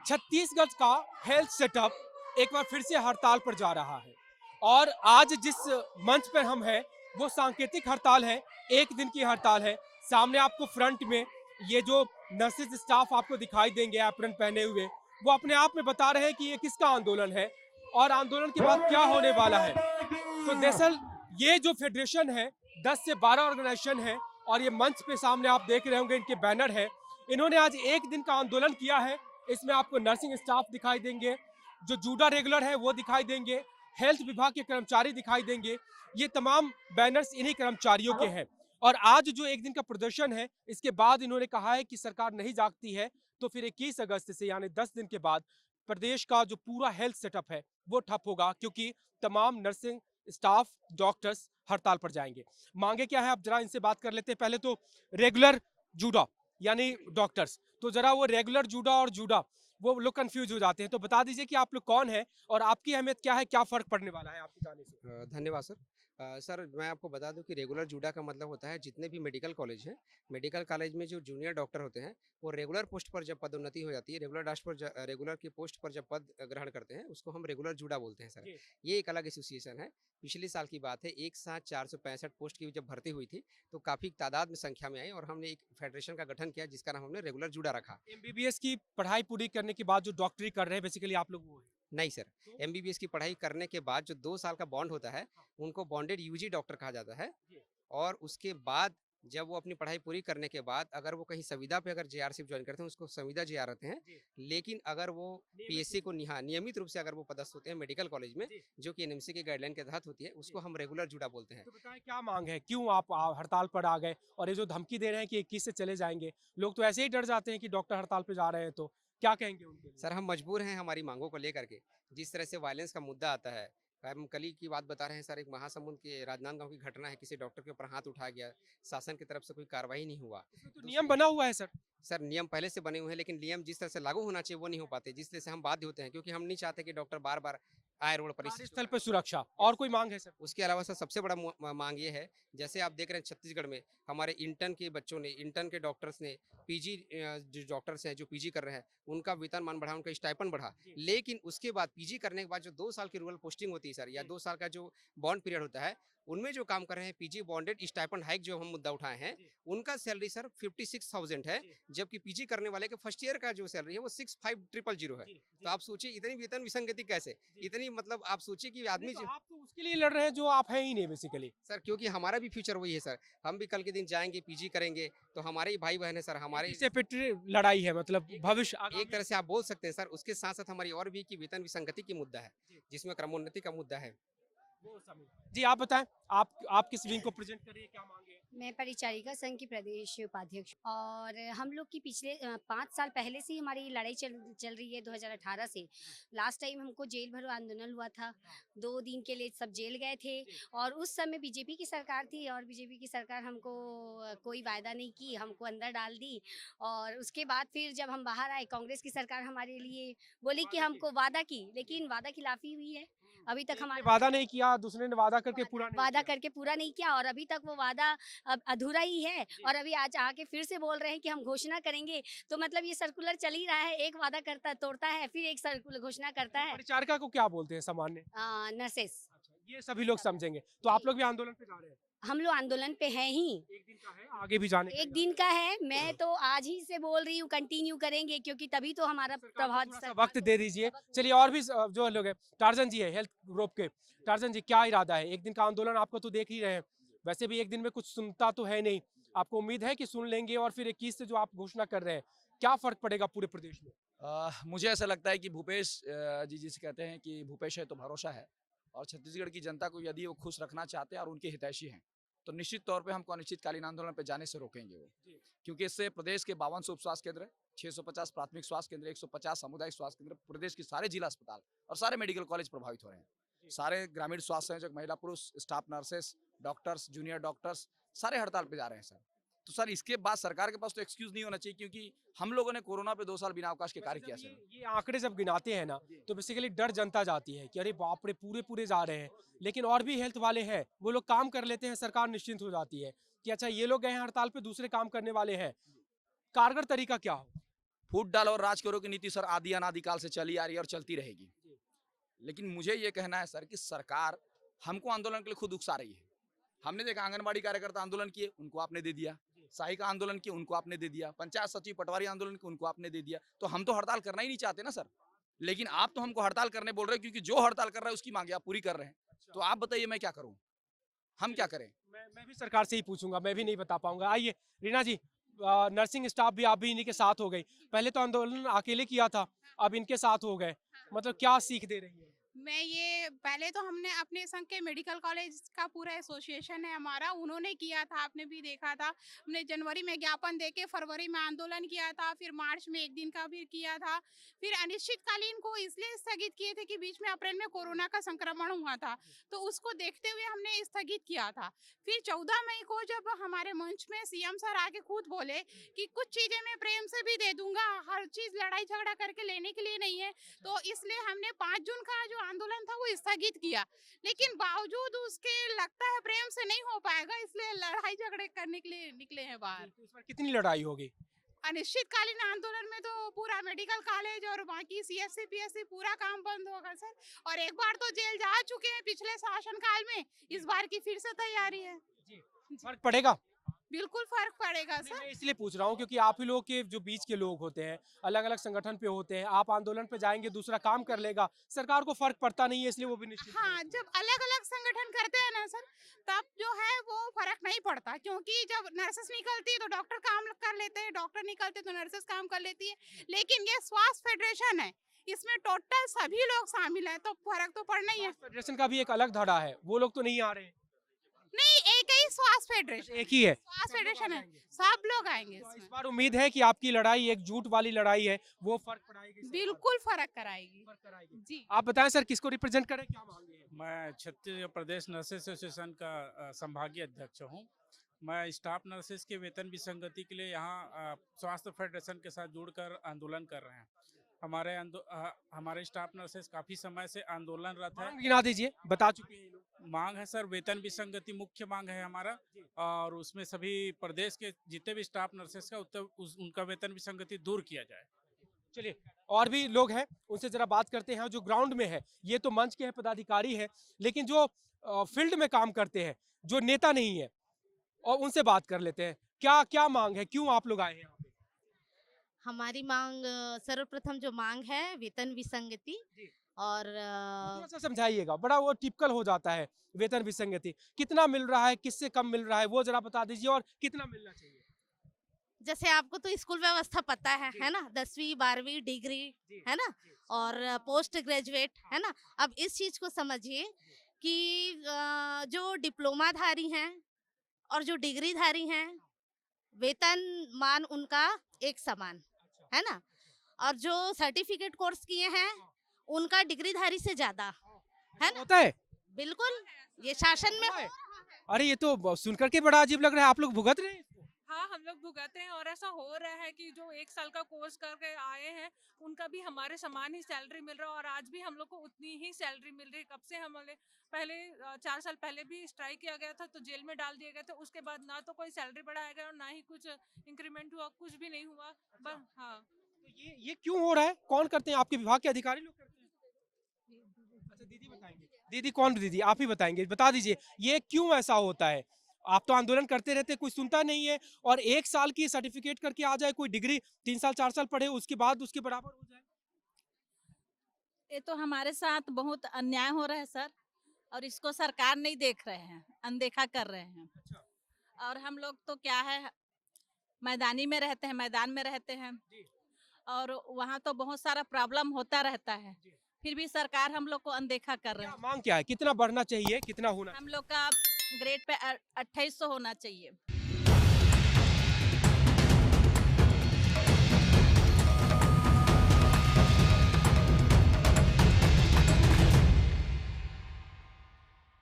छत्तीसगढ़ का health setup एक बार फिर से हड़ताल पर जा रहा है और आज जिस मंच पर हम हैं वो सांकेतिक हड़ताल है, एक दिन की हड़ताल है। सामने आपको फ्रंट में ये जो नर्सेज स्टाफ आपको दिखाई देंगे एप्रन पहने हुए, वो अपने आप में बता रहे हैं कि ये किसका आंदोलन है और आंदोलन के बाद क्या होने वाला है। तो दरअसल ये जो फेडरेशन है 10 से 12 ऑर्गेनाइजेशन है और ये मंच पे सामने आप देख रहे होंगे इनके बैनर है। इन्होंने आज एक दिन का आंदोलन किया है। इसमें आपको नर्सिंग स्टाफ दिखाई देंगे, जो जूडा रेगुलर है वो दिखाई देंगे, हेल्थ विभाग के कर्मचारी दिखाई देंगे। ये तमाम बैनर्स इन्हीं कर्मचारियों के हैं और आज जो एक दिन का प्रदर्शन है इसके बाद इन्होंने कहा है कि सरकार नहीं जागती है तो फिर 21 अगस्त से यानी 10 दिन के बाद प्रदेश का जो पूरा हेल्थ सेटअप है वो ठप होगा, क्योंकि तमाम नर्सिंग स्टाफ डॉक्टर्स हड़ताल पर जाएंगे। मांगे क्या है आप जरा इनसे बात कर लेते हैं। पहले तो रेगुलर जूडा यानी डॉक्टर्स, तो जरा वो रेगुलर जूडा और जूडा वो लोग कंफ्यूज हो जाते हैं, तो बता दीजिए कि आप लोग कौन है और आपकी अहमियत क्या है, क्या फर्क पड़ने वाला है आपके जाने से। धन्यवाद सर। सर मैं आपको बता दूं कि रेगुलर जूडा का मतलब होता है जितने भी मेडिकल कॉलेज हैं, मेडिकल कॉलेज में जो जूनियर डॉक्टर होते हैं वो रेगुलर पोस्ट पर जब पदोन्नति हो जाती है, रेगुलर की पोस्ट पर जब पद ग्रहण करते हैं उसको हम रेगुलर जूडा बोलते हैं सर। ये एक अलग एसोसिएशन है। पिछले साल की बात है, एक साथ 465 पोस्ट की जब भर्ती हुई थी तो काफ़ी तादाद में संख्या में आई और हमने एक फेडरेशन का गठन किया जिसका नाम हमने रेगुलर जूडा रखा। एमबीबीएस की पढ़ाई पूरी करने के बाद जो डॉक्टरी कर रहे हैं बेसिकली आप लोग वो हैं। नहीं सर, तो एमबीबीएस की पढ़ाई करने के बाद जो 2 साल का बॉन्ड होता है हाँ, उनको बॉन्डेड यूजी डॉक्टर कहा जाता है। जी, और उसके बाद जब वो अपनी पढ़ाई पूरी करने के बाद अगर वो कहीं संविदा पे अगर जेआरशिप ज्वाइन करते हैं उसको संविदा जेआर रहते हैं। जी, लेकिन अगर वो नियमित पीएससी रूप को नियमित रूप से अगर वो पदस्थ होते हैं मेडिकल कॉलेज में से। जी, जो कि एनएमसी के गाइडलाइन के तहत होती है जी। उसको हम रेगुलर जुड़ा बोलते हैं। तो बताएं क्या मांग है, क्यों आप हड़ताल पर आ गए और ये जो धमकी दे रहे हैं कि 21 से चले जाएंगे, लोग तो ऐसे ही डर जाते हैं कि डॉक्टर हड़ताल पे जा रहे हैं, तो क्या कहेंगे उनके लिए। सर हम मजबूर हैं हमारी मांगों को लेकर के। जिस तरह से वायलेंस का मुद्दा आता है, हम कल ही की बात बता रहे हैं सर, एक महासमुंद के राजनांदगांव की घटना है, किसी डॉक्टर के ऊपर हाथ उठाया गया, शासन की तरफ से कोई कार्रवाई नहीं हुआ। इसमें तो नियम दूसरी बना हुआ है सर। सर नियम पहले से बने हुए हैं लेकिन नियम जिस तरह से लागू होना चाहिए वो नहीं हो पाते, जिस तरह से हम बाध्य होते हैं क्योंकि हम नहीं चाहते कि डॉक्टर बार बार आए रोड पर इस चीज़ को कार्यस्थल पर करने। सुरक्षा और यस। कोई मांग है सर। उसके अलावा सर सबसे बड़ा मांग ये है, जैसे आप देख रहे हैं छत्तीसगढ़ में हमारे इंटर्न के बच्चों ने, इंटर्न के डॉक्टर्स ने, पीजी जो डॉक्टर्स हैं जो पीजी कर रहे हैं उनका वेतन-मान बढ़ा, उनका स्टाइपेंड बढ़ा। जी, लेकिन उसके बाद पीजी करने के बाद जो 2 साल की रूरल पोस्टिंग होती है सर, या जी, 2 साल का जो बॉन्ड पीरियड होता है, उनमें जो काम कर रहे हैं पीजी बॉन्डेड स्टाइपेंड हाइक जो हम मुद्दा उठाए हैं, जी, उनका सैलरी सर 56,000 है, जी, जबकि पीजी करने वाले के फर्स्ट ईयर का जो सैलरी है वो 65,000 है। जी, तो जी, आप सोचिए इतनी वेतन विसंगति कैसे? जी। इतनी मतलब आप सोचिए कि नहीं आदमी तो जो आप तो उसके लिए लड़ रहे हैं जो आप हैं ही नहीं बेसिकली। सर क्योंकि हमारा भी फ्यूचर वही है सर। हम भी कल के दिन जाएँगे, पीजी करेंगे, तो हमारे ही भाई-बहन है सर, हमारे एंटीसिपेटरी लड़ाई है, मतलब एक भविष्य एक आगामी। तरह से आप बोल सकते हैं सर। उसके साथ-साथ हमारी और भी कि वेतन विसंगति की मुद्दा है, जी, जिसमें क्रमोन्नति का मुद्दा है। वो समझ। जी आप बताएं, आप किस विंग को प्रेजेंट कर रही है, क्या मांगे हैं। मैं परिचारिका संघ की प्रदेश उपाध्यक्ष हूँ और हम लोग की पिछले 5 साल पहले से ही हमारी लड़ाई चल रही है 2018 से। लास्ट टाइम हमको जेल भरो आंदोलन हुआ था, 2 दिन के लिए सब जेल गए थे और उस समय बीजेपी की सरकार थी और बीजेपी की सरकार हमको कोई वायदा नहीं की, हमको अंदर डाल दी और उसके बाद फिर जब हम बाहर आए कांग्रेस की सरकार हमारे लिए बोली कि वादा किए। हमको वादा की, लेकिन वादा खिलाफी हुई है। अभी तक एक ने हमारा वादा नहीं किया, दूसरे ने वादा करके वादा पूरा नहीं वादा किया। करके पूरा नहीं किया और अभी तक वो वादा अब अधूरा ही है जी। और अभी आज आके फिर से बोल रहे हैं कि हम घोषणा करेंगे। तो मतलब ये सर्कुलर चल ही रहा है, एक वादा करता तोड़ता है, फिर एक सर्कुलर घोषणा करता तो है। परिचारिका को क्या बोलते हैं सामान्य। नर्सेस अच्छा, ये सभी लोग समझेंगे, तो आप जी, लोग भी आंदोलन पे जा रहे हैं। हम लोग आंदोलन पे हैं ही। एक दिन का है, आगे भी जाने का एक दिन इरादा का है, मैं तो आज ही से बोल रही हूँ कंटिन्यू करेंगे क्योंकि तभी तो हमारा है। सरकार को प्रभाव थोड़ा सा सरकार वक्त को दे दीजिए। सबक चलिए मिलेगा। और भी जो लोग हैं, टार्जन जी है हेल्थ ग्रुप के। टार्जन जी क्या इरादा है, एक दिन का आंदोलन आपको तो देख ही रहे हैं, वैसे भी एक दिन में कुछ सुनता तो है नहीं, आपको उम्मीद है कि सुन लेंगे और फिर 21 से जो आप घोषणा कर रहे हैं, क्या फर्क पड़ेगा पूरे प्रदेश में। मुझे ऐसा लगता है कि भूपेश जी जिसे कहते हैं कि भूपेश है तो भरोसा है। और छत्तीसगढ़ की जनता को यदि वो खुश रखना चाहते हैं और उनके हितैषी हैं तो निश्चित तौर पे हमको अनिश्चितकालीन आंदोलन पे जाने से रोकेंगे वो। क्योंकि इससे प्रदेश के 52 उप स्वास्थ्य केंद्र, 650 प्राथमिक स्वास्थ्य केंद्र, 150 सामुदायिक स्वास्थ्य केंद्र, प्रदेश के सारे जिला अस्पताल और सारे मेडिकल कॉलेज प्रभावित हो रहे हैं। सारे ग्रामीण स्वास्थ्य संयोजक, महिला पुरुष staff nurses, doctors, junior doctors सारे हड़ताल पे जा रहे हैं सर। तो सर इसके बाद सरकार के पास तो एक्सक्यूज नहीं होना चाहिए क्योंकि हम लोगों ने कोरोना पे 2 साल बिना अवकाश के वैसे कार्य जब किया ये सर। ये आंकड़े जब गिनाते हैं ना, तो बेसिकली डर जनता जाती है कि अरे बाप रे पूरे पूरे जा रहे हैं, लेकिन और भी हेल्थ वाले हैं वो लोग काम कर लेते हैं, सरकार निश्चिंत हो जाती है कि अच्छा ये लोग गए हैं हड़ताल पे, दूसरे काम करने वाले हैं। कारगर तरीका क्या हो। फूट डालो और राज करो की नीति सर आदि अनादिकाल से चली आ रही है और चलती रहेगी। लेकिन मुझे ये कहना है सर कि सरकार हमको आंदोलन के लिए खुद उकसा रही है। हमने देखा आंगनबाड़ी कार्यकर्ता आंदोलन किए, उनको आपने दे दिया, सहायिका आंदोलन किए, उनको आपने दे दिया, पंचायत सचिव पटवारी आंदोलन किए, उनको आपने दे दिया। तो हम तो हड़ताल करना ही नहीं चाहते ना सर, लेकिन आप तो हमको हड़ताल करने बोल रहे हैं, क्योंकि जो हड़ताल कर रहा है उसकी मांगे आप पूरी कर रहे हैं। तो आप बताइए मैं क्या करूं, हम क्या करें? मैं भी सरकार से ही पूछूंगा, मैं भी नहीं बता पाऊंगा। आइए रीना जी, नर्सिंग स्टाफ भी आप भी इन्हीं के साथ हो गई। पहले तो आंदोलन अकेले किया था, अब इनके साथ हो गए, मतलब क्या सीख दे रही है? मैं ये पहले तो हमने अपने संघ के मेडिकल कॉलेज का पूरा एसोसिएशन है हमारा, उन्होंने किया था, आपने भी देखा था। हमने जनवरी में ज्ञापन देके फरवरी में आंदोलन किया था, फिर मार्च में 1 दिन का भी किया था, फिर अनिश्चितकालीन को इसलिए स्थगित किए थे कि बीच में अप्रैल में कोरोना का संक्रमण हुआ था, तो उसको देखते हुए हमने स्थगित किया था। फिर 14 मई को जब हमारे मंच में सीएम सर आके खुद बोले कि कुछ चीजें मैं प्रेम से भी दे दूंगा, हर चीज लड़ाई झगड़ा करके लेने के लिए नहीं है, तो इसलिए हमने 5 जून का जो आंदोलन था वो स्थगित किया। लेकिन बावजूद उसके लगता है प्रेम से नहीं हो पाएगा, इसलिए लड़ाई झगड़े करने के लिए निकले हैं बाहर। इस बार कितनी लड़ाई होगी? अनिश्चितकालीन आंदोलन में तो पूरा मेडिकल कॉलेज और बाकी सीएससी पीएससी पूरा काम बंद होगा सर। और एक बार तो जेल जा चुके हैं पिछले शासन काल में, इस बार की फिर से तैयारी है। फर्क पड़ेगा? बिल्कुल फर्क पड़ेगा सर। मैं इसलिए पूछ रहा हूँ क्योंकि आप ही लोग के जो बीच के लोग होते हैं, अलग अलग संगठन पे होते हैं, आप आंदोलन पे जाएंगे, दूसरा काम कर लेगा, सरकार को फर्क पड़ता नहीं है, इसलिए वो भी निश्चित हाँ, जब अलग अलग संगठन करते हैं ना सर, तब जो है वो फर्क नहीं पड़ता, क्योंकि जब नर्सेस निकलती है तो डॉक्टर काम कर लेते हैं, डॉक्टर निकलते तो नर्सेस काम कर लेती है। लेकिन ये स्वास्थ्य फेडरेशन है, इसमें टोटल सभी लोग शामिल हैं, तो फर्क तो पड़ना ही है। फेडरेशन का भी एक अलग धड़ा है, वो लोग तो नहीं आ रहे हैं। नहीं, एक ही स्वास्थ्य फेडरेशन, एक ही है, स्वास्थ्य फेडरेशन है, सब लोग आएंगे तो इस इसमें। बार उम्मीद है कि आपकी लड़ाई एक झूठ वाली लड़ाई है, वो फर्क पड़ाएगी, बिल्कुल फर्क कराएगी फर्क कराएगी। जी। आप बताएं सर, किसको रिप्रेजेंट करें, क्या मांगे हैं? मैं छत्तीसगढ़ प्रदेश नर्सेस एसोसिएशन का संभागीय अध्यक्ष हूँ। मैं स्टाफ नर्सेस के वेतन विसंगति के लिए यहाँ स्वास्थ्य फेडरेशन के साथ जुड़कर आंदोलन कर रहे हैं। हमारे स्टाफ नर्सेस काफ़ी समय से आंदोलनरत है। मांग गिना दीजिए, बता चुके हैं ये लोग। मांग है सर, वेतन विसंगति मुख्य मांग है हमारा, और उसमें सभी प्रदेश के जितने भी स्टाफ नर्सेस का उनका वेतन विसंगति दूर किया जाए। चलिए, और भी लोग हैं, उनसे जरा बात करते हैं जो ग्राउंड में है। ये तो मंच के हैं, पदाधिकारी है, लेकिन जो फील्ड में काम करते हैं, जो नेता नहीं है, और उनसे बात कर लेते हैं। क्या क्या मांग है, क्यों आप लोग आए हैं यहाँ पे? हमारी मांग सर्वप्रथम जो मांग है वेतन विसंगति, और थोड़ा सा समझाइएगा, बड़ा वो टिपिकल हो जाता है वेतन विसंगति। कितना मिल रहा है, किससे कम मिल रहा है, वो जरा बता दीजिए, और कितना मिलना चाहिए? जैसे आपको तो स्कूल व्यवस्था पता है ना, 10वीं 12वीं डिग्री है ना, और पोस्ट ग्रेजुएट है ना। अब इस चीज को समझिए कि जो डिप्लोमाधारी हैं और जो डिग्रीधारी हैं, वेतन मान उनका एक समान है ना, और जो सर्टिफिकेट कोर्स किए हैं उनका डिग्रीधारी से ज्यादा है ना। होता है? बिल्कुल, ये शासन में अरे ये तो सुनकर के बड़ा अजीब लग रहा है, आप लोग भुगत रहे हैं इसको? हाँ, हम लोग भुगत रहे हैं, और ऐसा हो रहा है कि जो 1 साल का कोर्स करके आए हैं उनका भी हमारे समान ही सैलरी मिल रहा है, और आज भी हम लोग को उतनी ही सैलरी मिल रही है। कब से हमारे पहले 4 साल पहले भी स्ट्राइक किया गया था, तो जेल में डाल दिए गए थे। उसके बाद ना तो कोई सैलरी बढ़ाया गया और ना ही कुछ इंक्रीमेंट हुआ, कुछ भी नहीं हुआ। बस हाँ, तो ये क्यों हो रहा है? कौन करते हैं, आपके विभाग के अधिकारी लोग करते हैं? अच्छा, दीदी बताएंगे। दीदी कौन? दीदी आप ही बताएंगे, बता दीजिए ये क्यों ऐसा होता है? आप तो आंदोलन करते रहते, कोई सुनता नहीं है, और 1 साल की सर्टिफिकेट करके आ जाए, कोई डिग्री 3 साल 4 साल पढ़े, उसके बाद उसके बराबर हो जाए। ये तो हमारे साथ बहुत अन्याय हो रहा है सर, और इसको सरकार नहीं देख रहे हैं, अनदेखा कर रहे हैं। और हम लोग तो क्या है, मैदानी में रहते हैं, मैदान में रहते हैं, और वहाँ तो बहुत सारा प्रॉब्लम होता रहता है, फिर भी सरकार हम लोग को अनदेखा कर रहे क्या हैं। मांग क्या है, कितना बढ़ना चाहिए, कितना होना? हम लोग का ग्रेड पे 2800 होना चाहिए।